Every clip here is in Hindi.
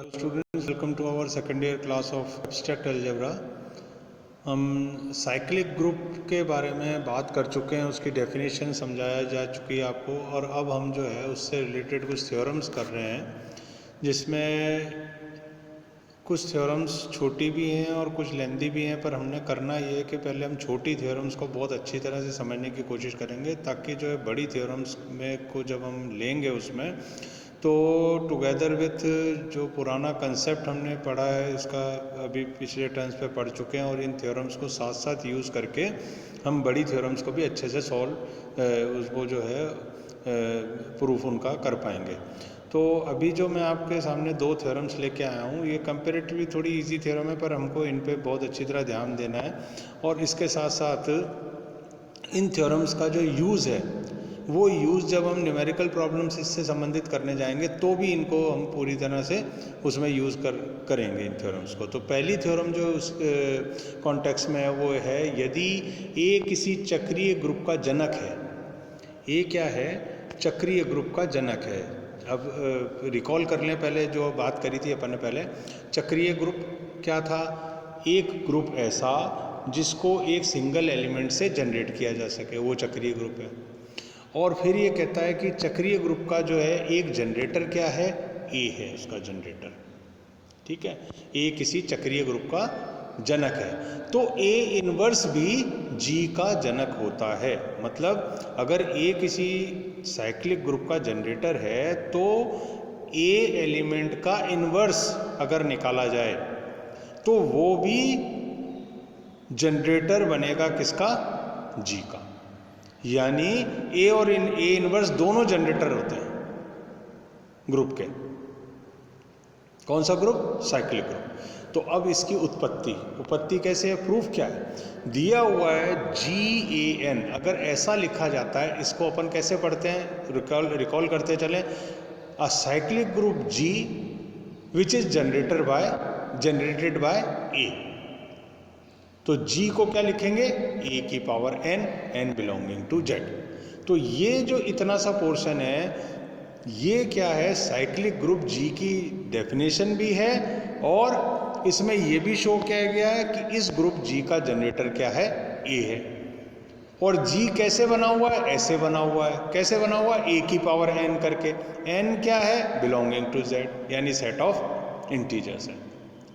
Hello students, welcome to our second year class of abstract algebra. हम साइक्लिक ग्रुप के बारे में बात कर चुके हैं, उसकी डेफिनेशन समझाया जा चुकी है आपको, और अब हम जो है उससे रिलेटेड कुछ थ्योरम्स कर रहे हैं, जिसमें कुछ थ्योरम्स छोटी भी हैं और कुछ लेंदी भी हैं। पर हमने करना ये है कि पहले हम छोटी थ्योरम्स को बहुत अच्छी तरह से समझने की कोशिश करेंगे, ताकि जो है बड़ी थ्योरम्स में को जब हम लेंगे उसमें तो टुगेदर विथ जो पुराना कंसेप्ट हमने पढ़ा है, इसका अभी पिछले टर्म्स पे पढ़ चुके हैं, और इन थ्योरम्स को साथ साथ यूज़ करके हम बड़ी थ्योरम्स को भी अच्छे से सॉल्व उसको जो है प्रूफ उनका कर पाएंगे। तो अभी जो मैं आपके सामने दो थ्योरम्स लेके आया हूँ, ये कंपेरेटिवली थोड़ी इजी थ्योरम है, पर हमको इन पे बहुत अच्छी तरह ध्यान देना है। और इसके साथ साथ इन थ्योरम्स का जो यूज़ है, वो यूज़ जब हम न्यूमेरिकल प्रॉब्लम्स इससे संबंधित करने जाएंगे तो भी इनको हम पूरी तरह से उसमें यूज़ करेंगे इन थ्योरम्स को। तो पहली थ्योरम जो उस कॉन्टेक्स्ट में है वो है, यदि ए किसी चक्रीय ग्रुप का जनक है। ए क्या है? चक्रीय ग्रुप का जनक है। अब रिकॉल कर लें पहले जो बात करी थी अपन ने पहले। चक्रीय ग्रुप क्या था? एक ग्रुप ऐसा जिसको एक सिंगल एलिमेंट से जनरेट किया जा सके, वो चक्रीय ग्रुप है। और फिर ये कहता है कि चक्रीय ग्रुप का जो है एक जनरेटर क्या है? ए है उसका जनरेटर। ठीक है, ए किसी चक्रीय ग्रुप का जनक है, तो ए इनवर्स भी जी का जनक होता है। मतलब अगर ए किसी साइक्लिक ग्रुप का जनरेटर है तो ए एलिमेंट का इनवर्स अगर निकाला जाए तो वो भी जनरेटर बनेगा किसका? जी का। यानी ए और ए इनवर्स दोनों जनरेटर होते हैं ग्रुप के। कौन सा ग्रुप? Cyclic group. तो अब इसकी उत्पत्ति कैसे है? प्रूफ क्या है? दिया हुआ है GAN। अगर ऐसा लिखा जाता है, इसको अपन कैसे पढ़ते हैं? रिकॉल करते चलें। A cyclic group G which is generated by A. तो G को क्या लिखेंगे? A की power n belonging to Z। तो ये जो इतना सा पोर्शन है, ये क्या है? साइक्लिक ग्रुप G की डेफिनेशन भी है, और इसमें ये भी शो किया गया है कि इस ग्रुप G का जनरेटर क्या है? A है। और G कैसे बना हुआ है? ऐसे बना हुआ है। कैसे बना हुआ है? A की पावर n करके। n क्या है? बिलोंगिंग टू Z, यानी सेट ऑफ इंटीजर्स है।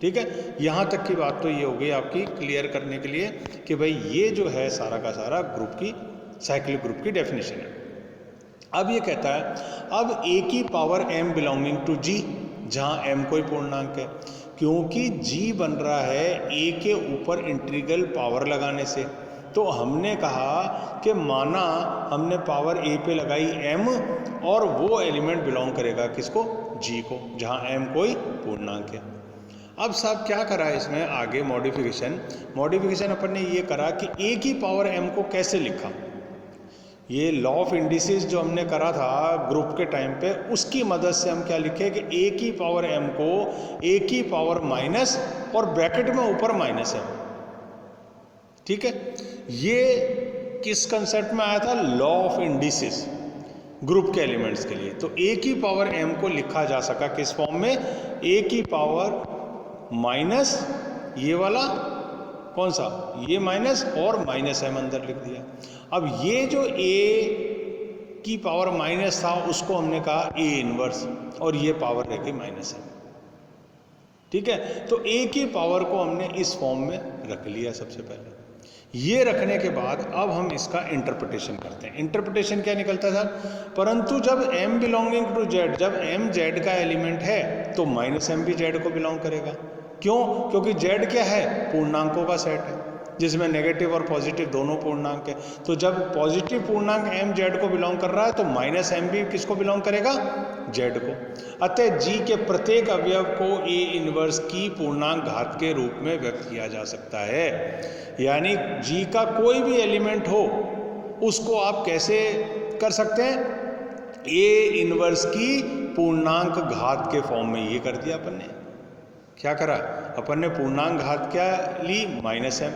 ठीक है, यहाँ तक की बात तो ये हो गई आपकी क्लियर करने के लिए कि भाई ये जो है सारा का सारा ग्रुप की, साइक्लिक ग्रुप की डेफिनेशन है। अब ये कहता है, अब A की power m belonging to G, जहाँ m कोई पूर्णांक है, क्योंकि G बन रहा है A के ऊपर इंटीग्रल पावर लगाने से। तो हमने कहा कि माना हमने पावर A पे लगाई m, और वो एलिमेंट बिलोंग करेगा किसको? G को, जहाँ m कोई पूर्णांक है। अब साहब क्या करा है इसमें आगे? मॉडिफिकेशन अपन ने ये करा कि A की पावर m को कैसे लिखा। ये लॉ ऑफ इंडिसेस जो हमने करा था ग्रुप के टाइम पे, उसकी मदद से हम क्या लिखे कि A की पावर m को A की पावर माइनस और ब्रैकेट में ऊपर माइनस m। ठीक है, ये किस कंसेप्ट में आया था? लॉ ऑफ इंडिसेस, ग्रुप के एलिमेंट्स के लिए। तो A की पावर m को लिखा जा सका किस फॉर्म में? A की पावर माइनस ये वाला कौन सा? ये माइनस, और माइनस m अंदर लिख दिया। अब ये जो A की पावर माइनस था उसको हमने कहा A इनवर्स, और ये पावर रह गई माइनस m। ठीक है, तो A की पावर को हमने इस फॉर्म में रख लिया सबसे पहले। ये रखने के बाद अब हम इसका इंटरप्रिटेशन करते हैं। इंटरप्रिटेशन क्या निकलता था? परंतु जब m बिलोंगिंग टू Z, जब m Z का एलिमेंट है तो माइनस m भी Z को बिलोंग करेगा। क्यों? क्योंकि Z क्या है? पूर्णांकों का सेट है, जिसमें नेगेटिव और पॉजिटिव दोनों पूर्णांक है। तो जब पॉजिटिव पूर्णांक m Z को बिलोंग कर रहा है तो माइनस m भी किसको बिलोंग करेगा? Z को। अतः G के प्रत्येक अवयव को A इनवर्स की पूर्णांक घात के रूप में व्यक्त किया जा सकता है। यानी G का कोई भी एलिमेंट हो उसको आप कैसे कर सकते हैं? A इनवर्स की पूर्णांक घात के फॉर्म में। ये कर दिया अपन ने। क्या करा अपन ने? पूर्णांक घात क्या ली? Minus m।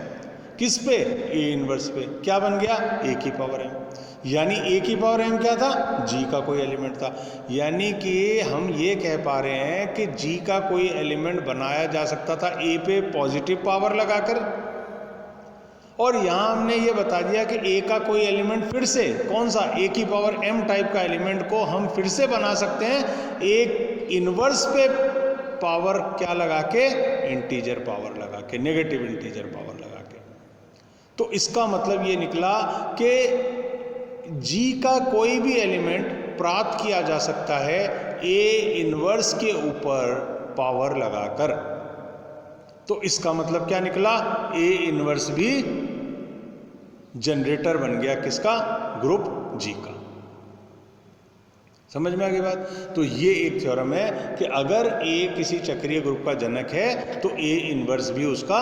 किस पे? ए इनवर्स पे। क्या बन गया? ए की पावर एम। यानी ए की पावर एम क्या था? जी का कोई एलिमेंट था। यानी कि हम ये कह पा रहे हैं कि जी का कोई एलिमेंट बनाया जा सकता था ए पे पॉजिटिव पावर लगाकर, और यहां हमने ये बता दिया कि ए का कोई एलिमेंट फिर से, कौन सा? ए की पावर एम टाइप का एलिमेंट को हम फिर से बना सकते हैं एक इनवर्स पे पावर क्या लगा के? इंटीजर पावर लगा के, नेगेटिव इंटीजर पावर लगा के। तो इसका मतलब ये निकला कि जी का कोई भी एलिमेंट प्राप्त किया जा सकता है ए इनवर्स के ऊपर पावर लगाकर। तो इसका मतलब क्या निकला? ए इनवर्स भी जनरेटर बन गया किसका? ग्रुप जी का। समझ में आ गई बात? तो ये एक थ्योरम है कि अगर ए किसी चक्रीय ग्रुप का जनक है तो ए इनवर्स भी उसका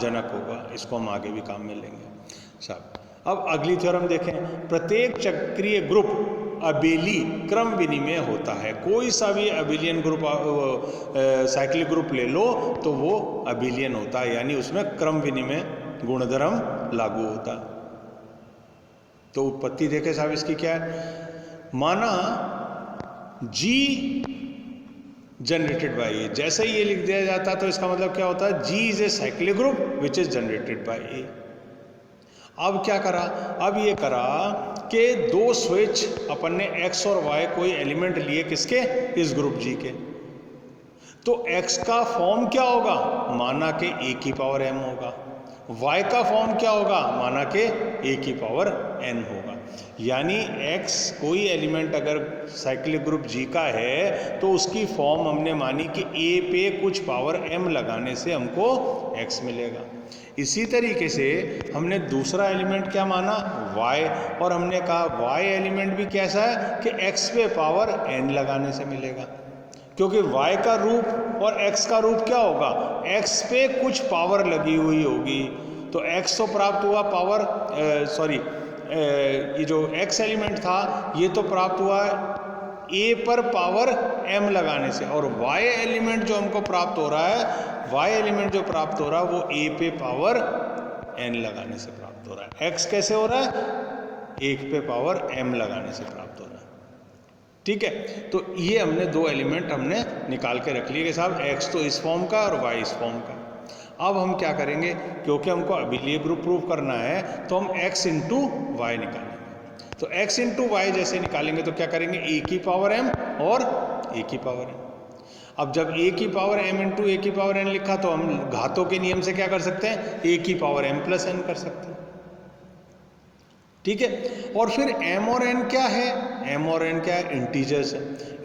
जनक होगा। इसको हम आगे भी काम में लेंगे साहब। अब अगली थ्योरम देखें। प्रत्येक चक्रीय ग्रुप अबेली क्रम विनिमय होता है। कोई सा भी अबेलियन ग्रुप, साइक्लिक ग्रुप ले लो तो वो अबेलियन होता है, यानी उसमें क्रम विनिमय गुणधर्म लागू होता है। तो उत्पत्ति देखे साहब इसकी क्या है। माना जी जनरेटेड बाय ए, जैसे ही ये लिख दिया जाता है तो इसका मतलब क्या होता है? G is a cyclic group which is generated by A. अब क्या करा? अब ये करा कि दो स्विच अपन ने एक्स और वाई कोई एलिमेंट लिए किसके? इस ग्रुप जी के। तो एक्स का फॉर्म क्या होगा? माना के ए की पावर एम होगा। y का फॉर्म क्या होगा? माना के a की पावर n होगा। यानी x कोई एलिमेंट अगर साइक्लिक ग्रुप g का है तो उसकी फॉर्म हमने मानी कि a पे कुछ पावर m लगाने से हमको x मिलेगा। इसी तरीके से हमने दूसरा एलिमेंट क्या माना? y, और हमने कहा y एलिमेंट भी कैसा है कि x पे पावर n लगाने से मिलेगा, क्योंकि y का रूप और x का रूप क्या होगा? x पे कुछ पावर लगी हुई होगी। तो x तो प्राप्त हुआ पावर, ये जो x एलिमेंट था ये तो प्राप्त हुआ a पर पावर m लगाने से, और y एलिमेंट जो हमको प्राप्त हो रहा है, y एलिमेंट जो प्राप्त हो रहा है वो a पे पावर n लगाने से प्राप्त हो रहा है। x कैसे हो रहा है? 1 पे पावर m लगाने से प्राप्त हो रहा है। ठीक है, तो ये हमने दो एलिमेंट हमने निकाल के रख लिए कि साहब x तो इस फॉर्म का और y इस फॉर्म का। अब हम क्या करेंगे, क्योंकि हमको अबेलियन ग्रुप प्रूव करना है तो हम x इंटू वाई निकालेंगे। तो x इंटू वाई जैसे निकालेंगे तो क्या करेंगे? a की पावर m और a की पावर n। अब जब a की पावर m इंटू a की पावर n लिखा तो हम घातों के नियम से क्या कर सकते हैं? a की पावर m प्लस n कर सकते हैं। ठीक है, और फिर m और n क्या है? m और n क्या है? इंटीजर्स है।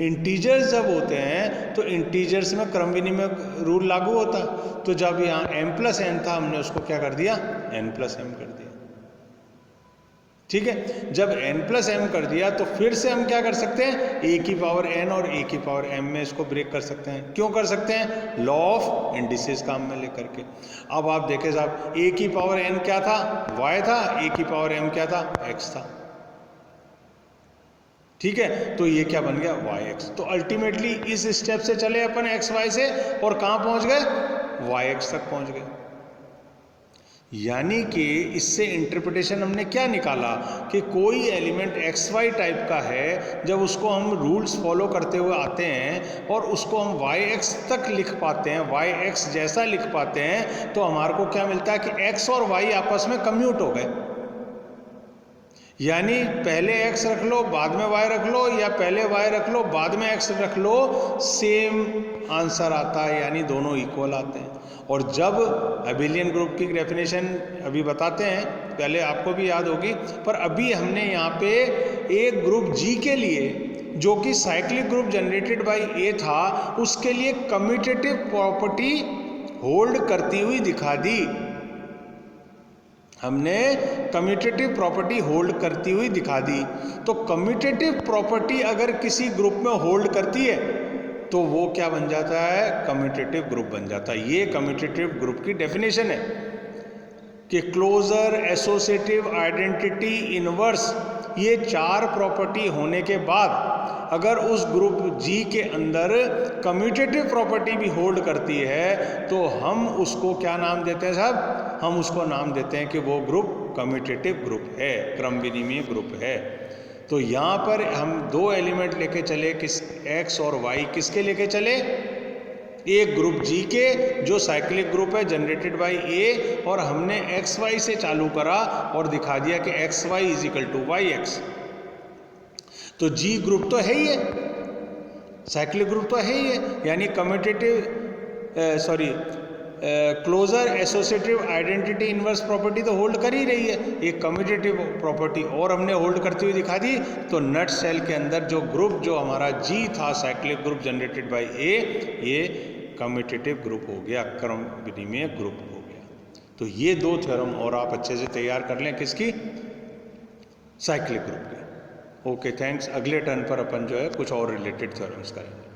इंटीजर्स जब होते हैं तो इंटीजर्स में क्रम विनिमय रूल लागू होता है। तो जब यहाँ m प्लस n था हमने उसको क्या कर दिया? n प्लस m कर दिया। ठीक है, जब n प्लस m कर दिया तो फिर से हम क्या कर सकते हैं? a की पावर n और a की पावर m में इसको ब्रेक कर सकते हैं। क्यों कर सकते हैं? लॉ ऑफ इंडिसेस काम में लेकर के। अब आप देखें साहब, a की पावर n क्या था? y था। a की पावर m क्या था? x था। ठीक है, तो ये क्या बन गया? yx। तो अल्टीमेटली इस स्टेप से चले अपन xy से और कहाँ पहुंच गए? yx तक पहुंच गए। यानी कि इससे इंटरप्रिटेशन हमने क्या निकाला कि कोई एलिमेंट xy टाइप का है, जब उसको हम रूल्स फॉलो करते हुए आते हैं और उसको हम yx तक लिख पाते हैं, yx जैसा लिख पाते हैं, तो हमारे को क्या मिलता है कि x और y आपस में कम्यूट हो गए। यानी पहले x रख लो बाद में y रख लो, या पहले y रख लो बाद में x रख लो, सेम आंसर आता है, यानी दोनों इक्वल आते हैं। और जब अबेलियन ग्रुप की डेफिनेशन अभी बताते हैं, पहले आपको भी याद होगी, पर अभी हमने यहाँ पे एक ग्रुप G के लिए जो कि cyclic group generated by A था, उसके लिए कम्यूटेटिव प्रॉपर्टी होल्ड करती हुई दिखा दी। हमने कम्यूटेटिव प्रॉपर्टी होल्ड करती हुई दिखा दी। तो कम्यूटेटिव प्रॉपर्टी अगर किसी ग्रुप में होल्ड करती है तो वो क्या बन जाता है? कम्यूटेटिव ग्रुप बन जाता है। ये कम्यूटेटिव ग्रुप की डेफिनेशन है कि क्लोजर, एसोसिएटिव, आइडेंटिटी, इनवर्स, ये चार प्रॉपर्टी होने के बाद अगर उस ग्रुप G के अंदर कम्यूटेटिव प्रॉपर्टी भी होल्ड करती है तो हम उसको क्या नाम देते हैं साहब? हम उसको नाम देते हैं कि वो ग्रुप कम्यूटेटिव ग्रुप है, क्रम विनिमय ग्रुप है। तो यहाँ पर हम दो एलिमेंट लेके चले, किस X और Y, किसके लेके चले? एक ग्रुप G के जो साइक्लिक ग्रुप है जनरेटेड बाय A, और हमने XY से चालू करा और दिखा दिया कि XY is equal to YX। तो G ग्रुप तो है ही है, साइक्लिक ग्रुप तो है ही है, यानी closure associative identity inverse property तो होल्ड कर ही रही है। एक कम्यूटेटिव प्रॉपर्टी और हमने होल्ड करती हुई दिखा दी। तो नट सेल के अंदर जो ग्रुप जो हमारा G था, cyclic group generated by A, ये कम्यूटेटिव ग्रुप हो गया, क्रम विनिमय ग्रुप हो गया। तो ये दो थ्योरम और आप अच्छे से तैयार कर लें, किसकी? साइक्लिक ग्रुप की। Okay, thanks. अगले टर्न पर अपन जो है कुछ और रिलेटेड थ्योरम्स करेंगे।